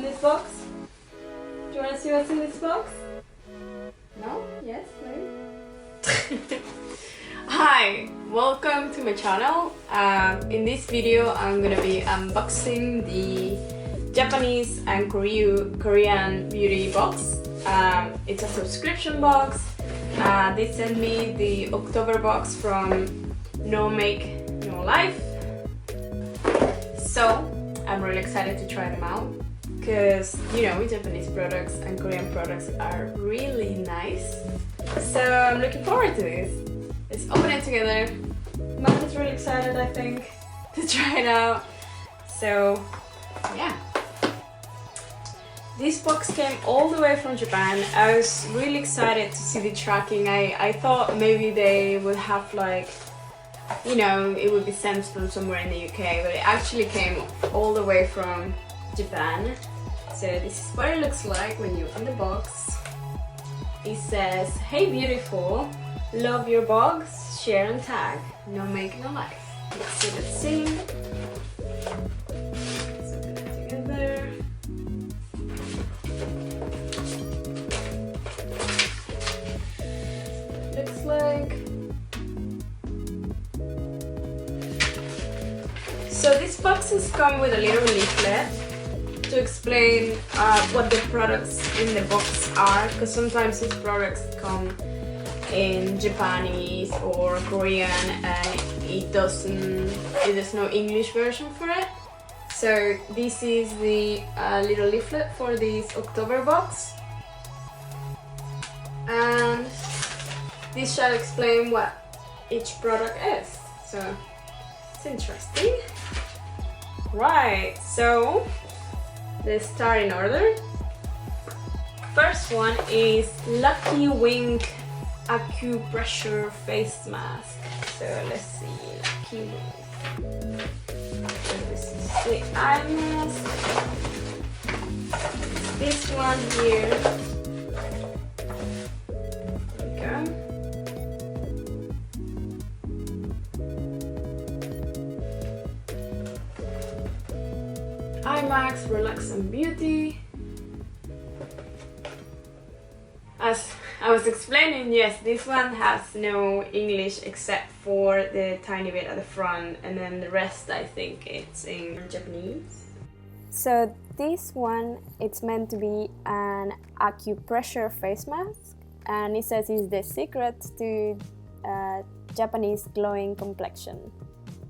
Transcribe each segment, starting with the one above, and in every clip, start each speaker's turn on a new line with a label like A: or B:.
A: this box? Do you want to see what's in this box? No? Yes? Maybe? Hi! Welcome to my channel. In this video I'm gonna be unboxing the Japanese and Korean beauty box. It's a subscription box. They sent me the October box from NoMakeNoLife. So I'm really excited to try them out because, you know, Japanese products and Korean products are really nice. So I'm looking forward to this. Let's open it together. Mom is really excited, I think, to try it out. So yeah. This box came all the way from Japan. I was really excited to see the tracking. I thought maybe they would have, like, you know, it would be sent from somewhere in the UK, but it actually came all the way from Japan. So this is what it looks like when you open the box. It says, "Hey beautiful, love your box, share and tag, NoMakeNoLife." Let's see. Let's open it together. Looks like. So these boxes come with a little leaflet to explain what the products in the box are, because sometimes these products come in Japanese or Korean and there's no English version for it. So this is the little leaflet for this October box, and this shall explain what each product is. So it's interesting. Right, so let's start in order. First one is Lucky Wink Acupressure Face Mask. So let's see, Lucky Wink. So this is the eye mask. This one here. There we go. Eye Max Relax and Beauty. As I was explaining, yes, this one has no English except for the tiny bit at the front, and then the rest I think it's in Japanese.
B: So this one, it's meant to be an acupressure face mask, and it says it's the secret to Japanese glowing complexion.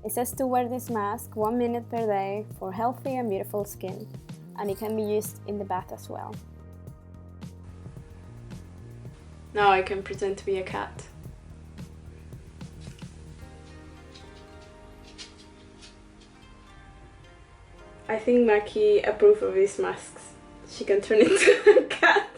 B: It says to wear this mask 1 minute per day for healthy and beautiful skin, and it can be used in the bath as well.
A: Now I can pretend to be a cat. I think Maki approves of these masks. She can turn into a cat.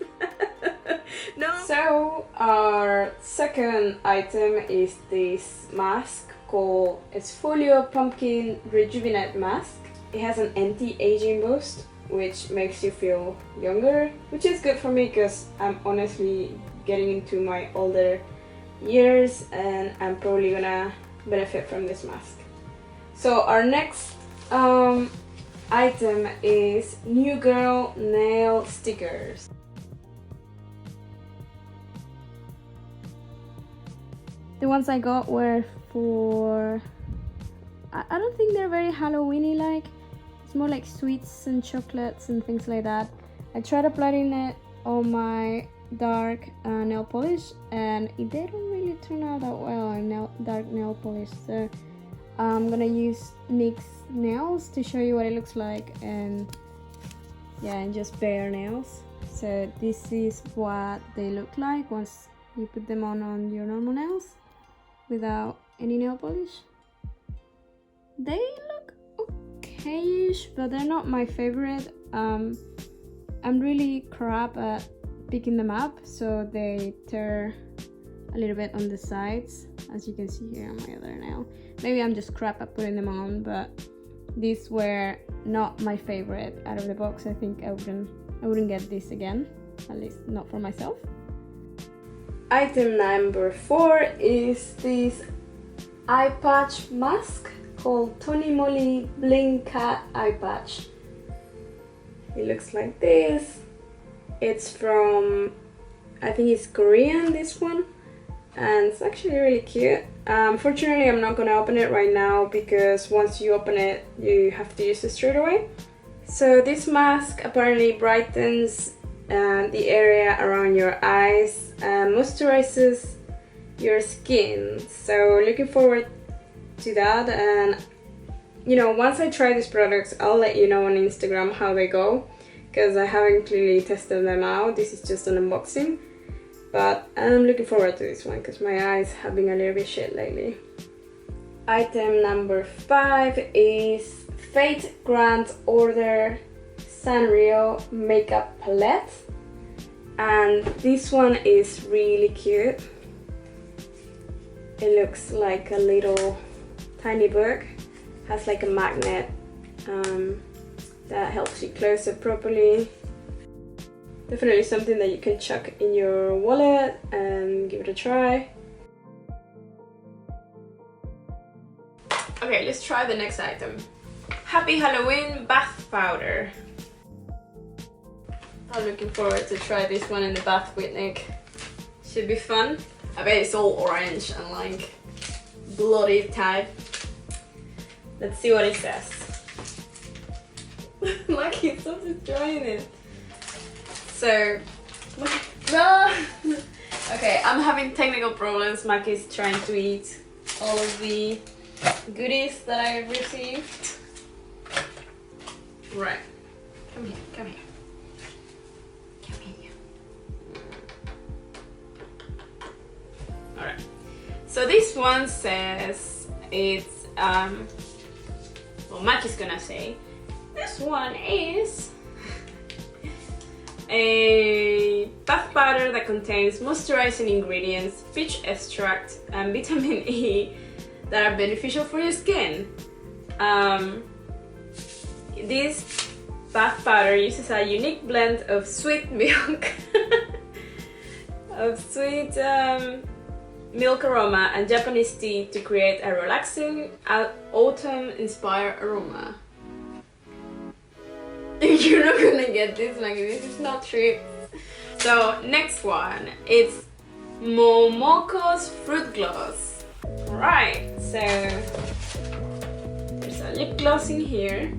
A: No. So our second item is this mask called Esfolio Pumpkin Rejuvenate Mask. It has an anti-aging boost, which makes you feel younger, which is good for me because I'm honestly getting into my older years and I'm probably gonna benefit from this mask. So our next item is New Girl Nail Stickers.
B: The ones I got were for... I don't think they're very Halloween-y like. It's more like sweets and chocolates and things like that. I tried applying it on my dark nail polish and it didn't really turn out that well on dark nail polish. So I'm gonna use NYX nails to show you what it looks like, and yeah, and just bare nails. So this is what they look like once you put them on your normal nails without any nail polish. They look okay-ish, but they're not my favorite. I'm really crap at picking them up, so they tear a little bit on the sides, as you can see here on my other nail. Maybe I'm just crap at putting them on, but these were not my favorite out of the box. I think I wouldn't get this again, at least not for myself.
A: Item number 4 is this eye patch mask called Tony Moly Bling Cat Eye Patch. It looks like this. It's from, I think it's Korean, this one, and it's actually really cute. Unfortunately, I'm not gonna open it right now because once you open it, you have to use it straight away. So this mask apparently brightens the area around your eyes and moisturizes your skin. So looking forward to that, and you know, once I try these products, I'll let you know on Instagram how they go, because I haven't clearly tested them out. This is just an unboxing, but I'm looking forward to this one because my eyes have been a little bit shit lately. Item number 5 is Fate Grand Order Sanrio Makeup Palette, and this one is really cute. It looks like a little tiny book, has like a magnet that helps you close it properly. Definitely something that you can chuck in your wallet and give it a try. Okay, let's try the next item. Happy Halloween Bath Powder. I'm looking forward to try this one in the bath with Nick. Should be fun. I bet it's all orange and like bloody type. Let's see what it says. Maki, stop destroying it. So, okay, I'm having technical problems. Maki's trying to eat all of the goodies that I received. Right, come here, come here. Come here. Alright, so this one says it's, well, Maki's gonna say, this one is a bath powder that contains moisturizing ingredients, fish extract, and vitamin E that are beneficial for your skin. This bath powder uses a unique blend of sweet milk, milk aroma and Japanese tea to create a relaxing autumn-inspired aroma. You're not gonna get this, like this is not true. So next one, it's Momoko's Fruit Gloss. Right, so there's a lip gloss in here.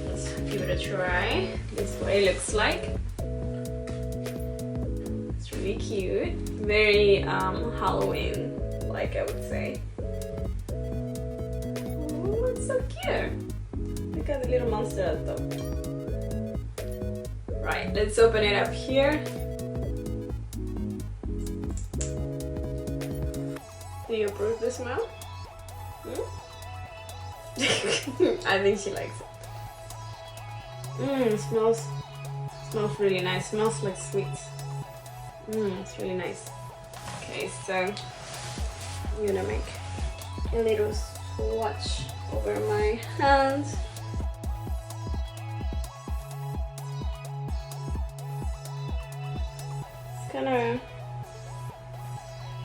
A: Let's give it a try. This is what it looks like. It's really cute, very Halloween, like I would say. Oh, it's so cute. Look at the little monster at the top. Right, let's open it up here. Do you approve the smell? I think she likes it. Smells really nice. Smells like sweets. It's really nice. Okay, so I'm gonna make a little swatch over my hands.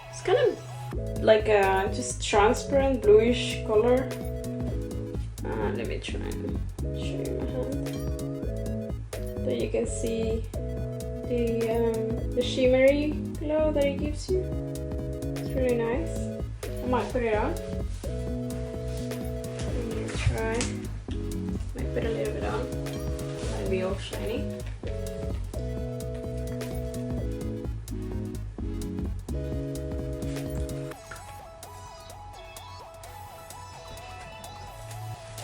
A: It's kind of like a just transparent bluish color. Let me try and show you my hand. So you can see the shimmery glow that it gives you. It's really nice. I might put it on. I'm gonna try. Might put a little bit on. Might be all shiny.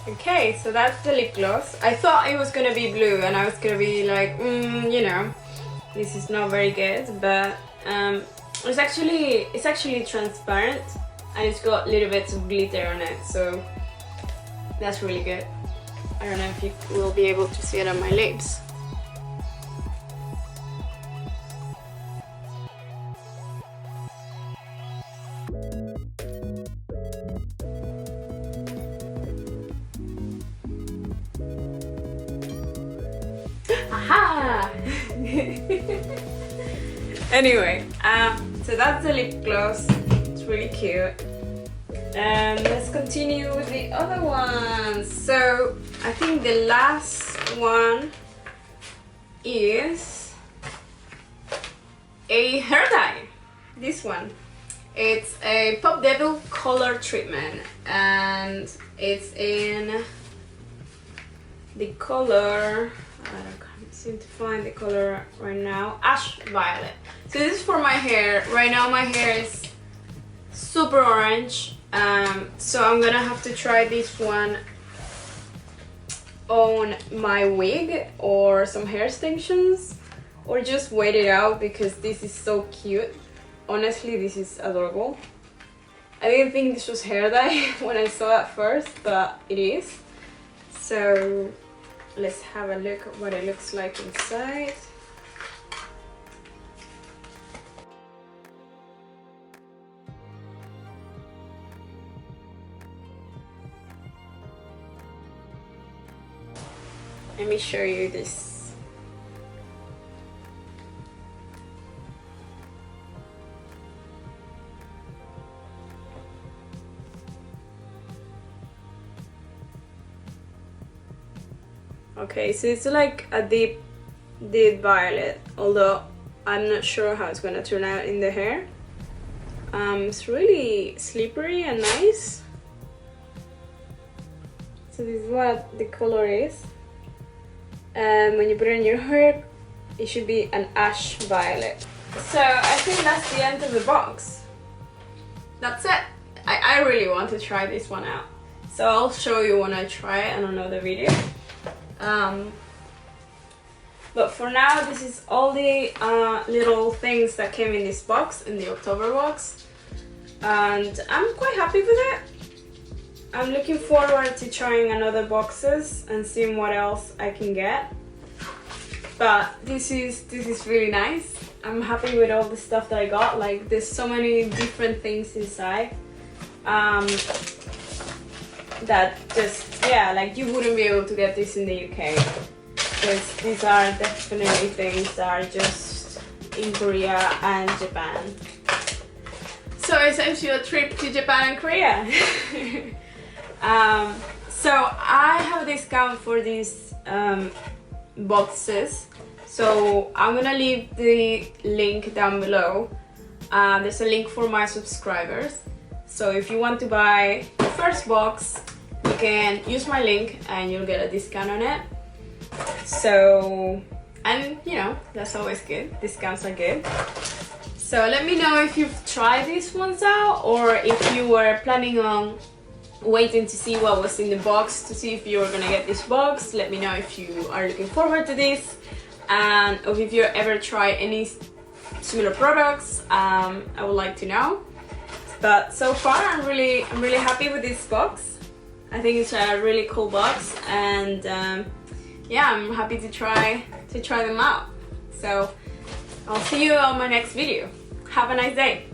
A: Okay, so that's the lip gloss. I thought it was gonna be blue and I was gonna be like, you know, this is not very good, but it's actually transparent and it's got little bits of glitter on it, so that's really good. I don't know if you will be able to see it on my lips. Aha! Anyway, so that's the lip gloss. It's really cute. And let's continue with the other ones. So I think the last one is a hair dye. This one. It's a Pop Devil color treatment, and it's in the color, I can't seem to find the color right now, Ash Violet. So this is for my hair. Right now my hair is super orange, so I'm gonna have to try this one on my wig or some hair extensions, or just wait it out because this is so cute. Honestly, this is adorable. I didn't think this was hair dye when I saw it first, but it is. So let's have a look at what it looks like inside. Let me show you this. Okay, so it's like a deep violet, although I'm not sure how it's gonna turn out in the hair. It's really slippery and nice. So this is what the color is. And when you put it in your hair, it should be an ash violet. So I think that's the end of the box. That's it. I really want to try this one out. So I'll show you when I try it in another video. But for now, this is all the little things that came in this box, in the October box, and I'm quite happy with it. I'm looking forward to trying another boxes and seeing what else I can get. But this is really nice. I'm happy with all the stuff that I got. Like, there's so many different things inside that just, yeah, like you wouldn't be able to get this in the UK, because these are definitely things that are just in Korea and Japan. So essentially a trip to Japan and Korea. So I have a discount for these boxes, so I'm gonna leave the link down below. There's a link for my subscribers, so if you want to buy the first box, you can use my link and you'll get a discount on it. So, and you know, that's always good. Discounts are good. So let me know if you've tried these ones out, or if you were planning on waiting to see what was in the box to see if you were gonna get this box. Let me know if you are looking forward to this, and if you ever try any similar products. I would like to know. But so far, I'm really happy with this box. I think it's a really cool box, and yeah, I'm happy to try them out. So I'll see you on my next video. Have a nice day.